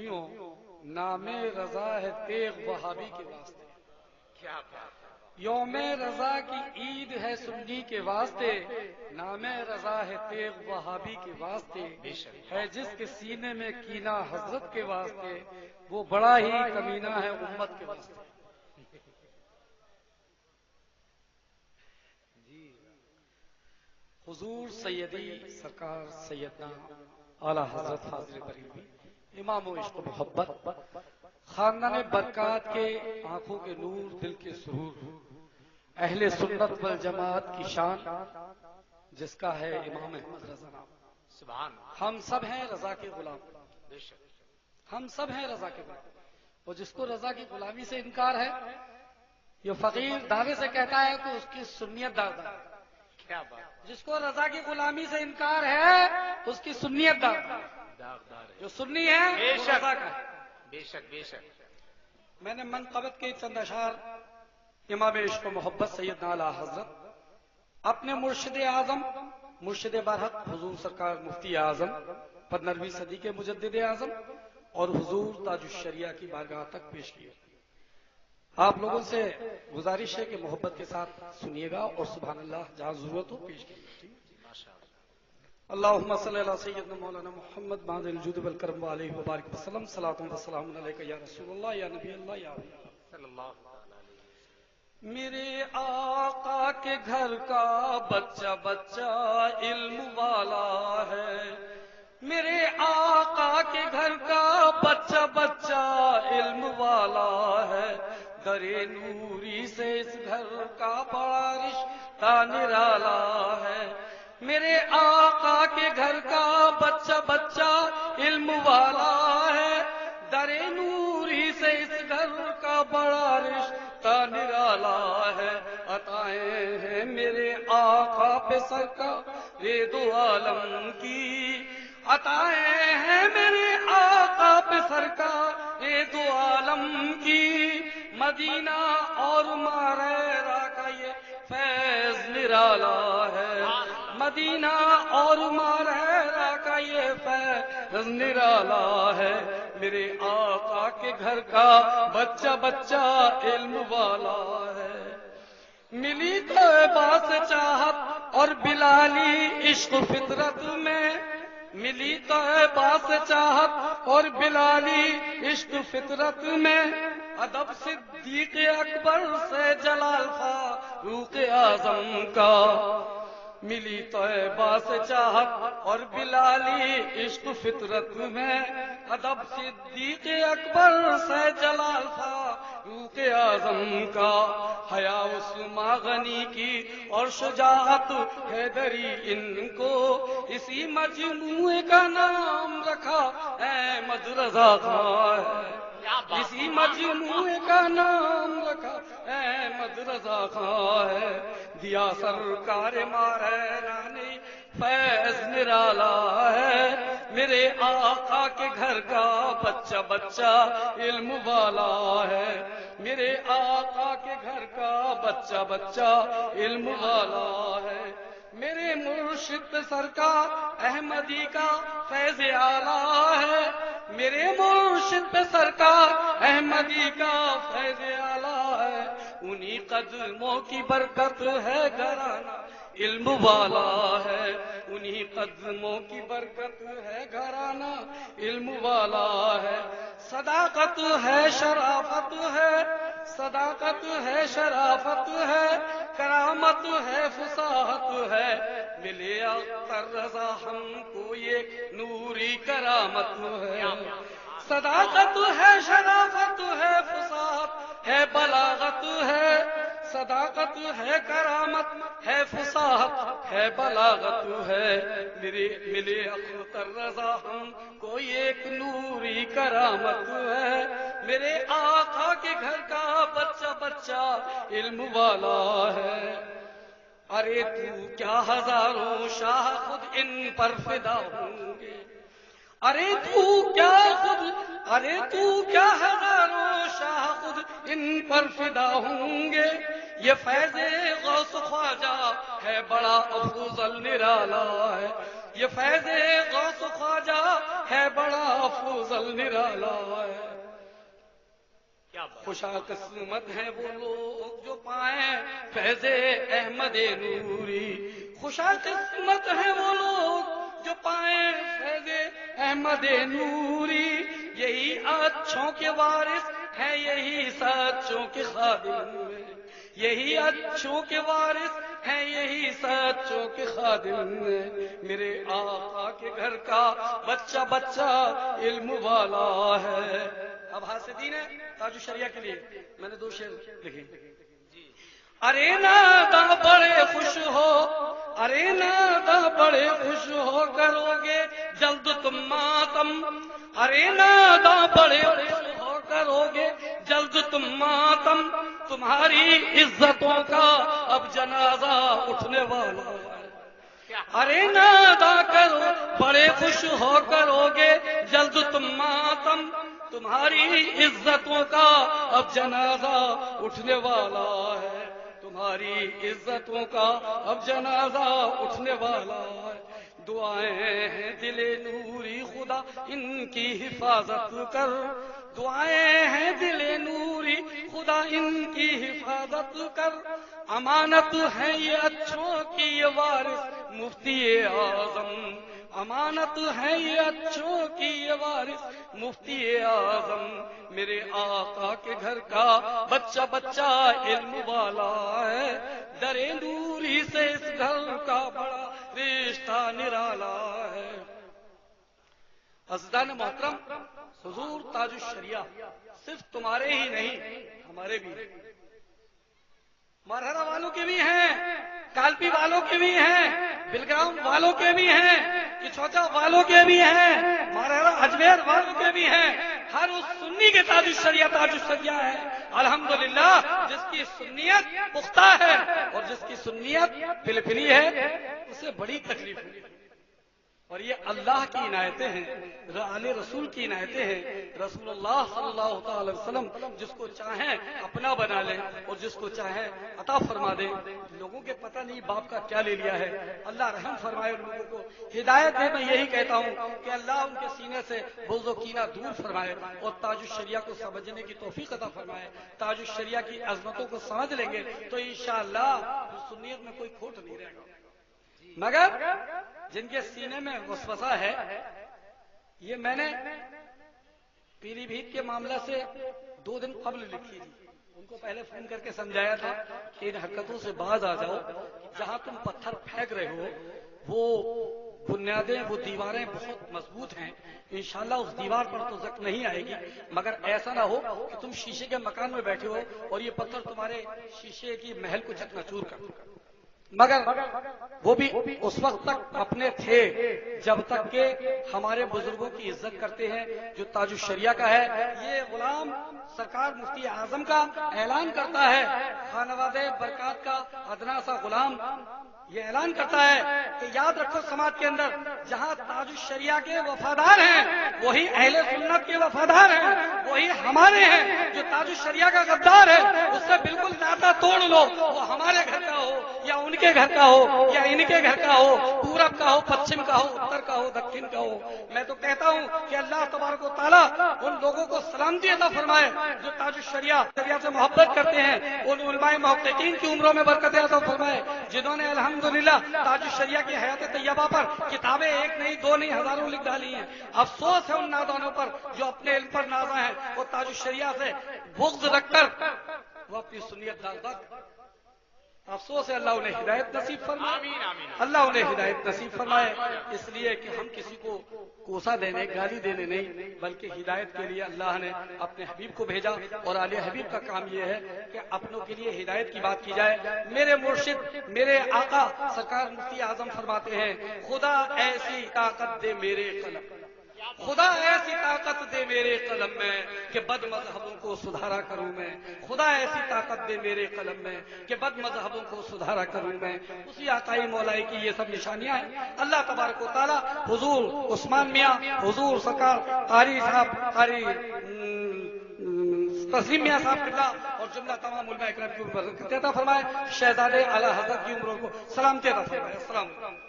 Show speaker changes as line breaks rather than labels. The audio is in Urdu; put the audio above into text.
سنیو، نام رضا ہے تیغ وہابی کے واسطے،
کیا بات
یوم رضا کی عید ہے سنی کے واسطے، نام رضا ہے تیغ وہابی کے واسطے، ہے جس کے سینے میں کینہ حضرت کے واسطے، وہ بڑا ہی کمینہ ہے امت کے واسطے۔ حضور سیدی سرکار سیدنا اعلی حضرت فاضل بریلوی امام و عشق و محبت، خاندان برکات کے آنکھوں کے نور، دل کے سرور، اہل سنت والجماعت کی شان، جس کا ہے امام احمد رضا نام۔
سبحان
ہم سب ہیں رضا کے غلام،
بے شک
ہم سب ہیں رضا کے غلام، اور جس کو رضا کی غلامی سے انکار ہے، یہ فقیر دعوے سے کہتا ہے کہ اس کی سنیت داغدار ہے۔
کیا بات
جس کو رضا کی غلامی سے انکار ہے، اس کی سنیت داغدار ہے۔
داغدار ہے،
جو سنی ہے
بے
وہ
شک
رضا کا ہے۔
بے شک بے شک۔
میں نے منقبت کے چند اشعار امام عشق و محبت سیدنا اعلی حضرت اپنے مرشد اعظم، مرشد برحق حضور سرکار مفتی اعظم 15ویں صدی کے مجدد اعظم اور حضور تاج الشریعہ کی بارگاہ تک پیش کیے۔ آپ لوگوں سے گزارش ہے کہ محبت کے ساتھ سنیے گا اور سبحان اللہ جہاں ضرورت ہو پیش کیجیے۔ اللہم صلی اللہ سیدنا مولانا محمد بعد الجود والکرم علیہ وبارک وسلم، صلاۃ و سلام علیکہ یا رسول اللہ یا نبی اللہ یا ولی اللہ۔
صلی اللہ تعالی علیہ وسلم۔
میرے آقا کے گھر کا بچہ بچہ علم والا ہے، میرے آقا کے گھر کا بچہ بچہ علم والا ہے، در نوری سے اس گھر کا بڑا رشتہ نرالا ہے، میرے آقا کے گھر کا بچہ بچہ علم والا ہے، در نوری سے اس گھر کا بڑا رشتہ نرالا ہے، عطائیں ہیں میرے آقا پہ سرکار دو عالم کی، عطائیں ہیں میرے آقا پہ سرکار دو عالم کی، مدینہ اور ماریرا کا یہ فیض نرالا ہے، مدینہ اور ماریرا کا یہ فیض نرالا ہے، میرے آقا کے گھر کا بچہ بچہ علم والا ہے، ملی طیبہ سے چاہت اور بلالی عشق فطرت میں، ملی طیبہ سے چاہت اور بلالی عشق فطرت میں، ادب صدیق اکبر سے جلال فاروق اعظم کا، ملی طیبہ سے چاہت اور بلالی عشق فطرت میں، ادب صدیق اکبر سے جلال فاروق اعظم کا، حیا عثمان غنی کی اور شجاعت حیدری ان کو، اسی مجموعے کا نام رکھا احمد رضا خان ہے، اسی مجموعے کا نام رکھا احمد رضا خان ہے، دیا سرکار ماریرا نے فیض نرالا ہے، میرے آقا کے گھر کا بچہ بچہ علم والا ہے، میرے آقا کے گھر کا بچہ بچہ علم والا ہے، میرے مرشد پہ سرکار احمدی کا فیض اعلیٰ ہے، میرے مرشد پہ سرکار احمدی کا فیض اعلیٰ ہے، انہی قدموں کی برکت ہے گھرانہ علم والا ہے، انہی قدموں کی برکت ہے گھرانہ علم والا ہے، صداقت ہے شرافت ہے، صداقت ہے شرافت ہے، کرامت ہے فصاحت ہے، ملے اختر رضا ہم کو یہ نوری کرامت ہے، صداقت ہے شرافت ہے فصاحت ہے بلاغت ہے، صداقت ہے کرامت ہے فصاحت ہے بلاغت ہے، ملے اختر رضا ہم کو ایک نوری کرامت ہے، میرے آقا کے گھر کا بچہ بچہ علم والا ہے، ارے تو کیا ہزاروں شاہ خود ان پر فدا ہوں گے، ارے تو کیا ہزاروں شاہ خود ان پر فدا ہوں گے، یہ فیض غوث خواجہ ہے بڑا افضل نرالا ہے، یہ فیض غوث خواجہ ہے بڑا افضل نرالا ہے.
کیا بات.
خوشا قسمت ہے وہ لوگ جو پائیں فیض احمد نوری. خوشا قسمت ہے وہ لوگ جو پائیں فیض احمد نوری. یہی اچھوں کے وارث ہے یہی سچوں کے خادم ہے. یہی اچھوں کے وارث ہے یہی سچوں کے خادم ہے. میرے آقا کے گھر کا بچہ بچہ علم والا ہے. اب حاسدین ہے تاج الشریعہ کے لیے میں نے 2 شعر لکھے. ارے نادا بڑے خوش ہو, ارے نادا بڑے خوش ہو کرو گے جلد تم ماتم. ارے نادا بڑے خوش ہو کرو گے جلد تم ماتم. تمہاری عزتوں کا اب جنازہ اٹھنے والا ہے. ارے نادا کرو بڑے خوش ہو کرو گے جلد تم ماتم. تمہاری عزتوں کا اب جنازہ اٹھنے والا ہے. تمہاری عزتوں کا اب جنازہ اٹھنے والا ہے. دعائیں ہیں دل نوری خدا ان کی حفاظت کر. دعائیں ہیں دل نوری خدا ان کی حفاظت کر. امانت ہے یہ اچھوں کی یہ وارث مفتی اعظم. امانت ہے یہ اچھوں کی یہ وارث مفتی اعظم. میرے آقا کے گھر کا بچہ بچہ علم والا ہے. در نوری سے اس گھر کا بڑا رشتہ نرالا ہے. عزیزان محترم, حضور تاج الشریعہ صرف تمہارے ہی نہیں ہمارے بھی ہیں. مرہرہ والوں کے بھی ہیں, کالپی والوں کے بھی ہیں, بلگراؤں والوں کے بھی ہیں, کچھوچا والوں کے بھی ہیں, مرہرہ اجمیر والوں کے بھی ہیں. ہر اس سنی کے تاج الشریعہ ہے الحمدللہ, جس کی سنیت پختہ ہے اور جس کی سنیت پلپلی ہے اسے بڑی تکلیف ہوئی. اور یہ اللہ کی عنایتیں ہیں, آل رسول کی عنایتیں ہیں. رسول اللہ صلی اللہ تعالی وسلم جس کو چاہیں اپنا بنا لیں اور جس کو چاہیں عطا فرما دیں. لوگوں کے پتہ نہیں باپ کا کیا لے لیا ہے. اللہ رحم فرمائے ان لوگوں کو, ہدایت دے. میں یہی کہتا ہوں کہ اللہ ان کے سینے سے بغض و کینہ دور فرمائے اور تاج الشریعہ کو سمجھنے کی توفیق عطا فرمائے. تاج الشریعہ کی عظمتوں کو سمجھ لیں گے تو انشاءاللہ سنیت میں کوئی کھوٹ نہیں رہے گا. مگر جن کے سینے میں وسوسہ ہے, یہ میں نے پیلی بھیت کے معاملہ سے 2 دن قبل لکھی تھی. ان کو پہلے فون کر کے سمجھایا تھا کہ ان حرکتوں سے باز آ جاؤ. جہاں تم پتھر پھینک رہے ہو وہ بنیادیں, وہ دیواریں بہت مضبوط ہیں. انشاءاللہ اس دیوار پر تو زک نہیں آئے گی, مگر ایسا نہ ہو کہ تم شیشے کے مکان میں بیٹھے ہو اور یہ پتھر تمہارے شیشے کی محل کو چکنا چور کر. مگر وہ بھی اس وقت تک اپنے تھے جب تک کہ ہمارے بزرگوں کی عزت کرتے ہیں جو تاج الشریعہ کا ہے. یہ غلام سرکار مفتی اعظم کا اعلان کرتا ہے, خانواد برکات کا ادنا سا غلام یہ اعلان کرتا ہے کہ یاد رکھو سماج کے اندر جہاں تاج الشریعہ کے وفادار ہیں وہی اہل سنت کے وفادار ہیں, وہی ہمارے ہیں. جو تاج الشریعہ کا غدار ہے اس سے بالکل ناطہ توڑ لو, وہ ہمارے گھر کا ہو یا ان کے گھر کا ہو یا ان کے گھر کا ہو, پورب کا ہو, پچھم کا ہو, اتر کا ہو, دکن کا ہو. میں تو کہتا ہوں کہ اللہ تبارک و تعالیٰ ان لوگوں کو سلامتی عطا فرمائے جو تاج الشریعہ سے محبت کرتے ہیں. ان علماء محققین کی عمروں میں برکت عطا فرمائے جنہوں نے الحمدللہ تاج الشریعہ کی حیات طیبہ پر کتابیں 1 نہیں 2 نہیں ہزاروں لکھ ڈالی ہیں. افسوس ہے ان نادانوں پر جو اپنے علم پر نازا ہیں, وہ تاج الشریعہ سے بغض رکھ کر وہ اپنی سنیت ڈالتا. افسوس ہے, اللہ انہیں ہدایت نصیب فرمائے, اللہ انہیں ہدایت نصیب فرمائے. اس لیے کہ ہم کسی کو کوسا دینے, گالی دینے نہیں, بلکہ ہدایت کے لیے اللہ نے اپنے حبیب کو بھیجا اور آل حبیب کا کام یہ ہے کہ اپنوں کے لیے ہدایت کی بات کی جائے. میرے مرشد میرے آقا سرکار مفتی اعظم فرماتے ہیں, خدا ایسی طاقت دے میرے قلم, خدا ایسی طاقت دے میرے قلم میں کہ بد مذہبوں کو سدھارا کروں میں. خدا ایسی طاقت دے میرے قلم میں کہ بد مذہبوں کو سدھارا کروں میں. اسی آقائی مولائی کی یہ سب نشانیاں ہیں. اللہ تبارک و تعالیٰ حضور عثمان میاں, حضور سرکار قاری صاحب, قاری تسلیم میاں صاحب قبلہ اور جملہ تمام علماء اکرام کی عمر عطا فرمائے. شہزادے اعلیٰ حضرت کی عمروں کو سلامتی عطا فرمائے. السلام علیکم.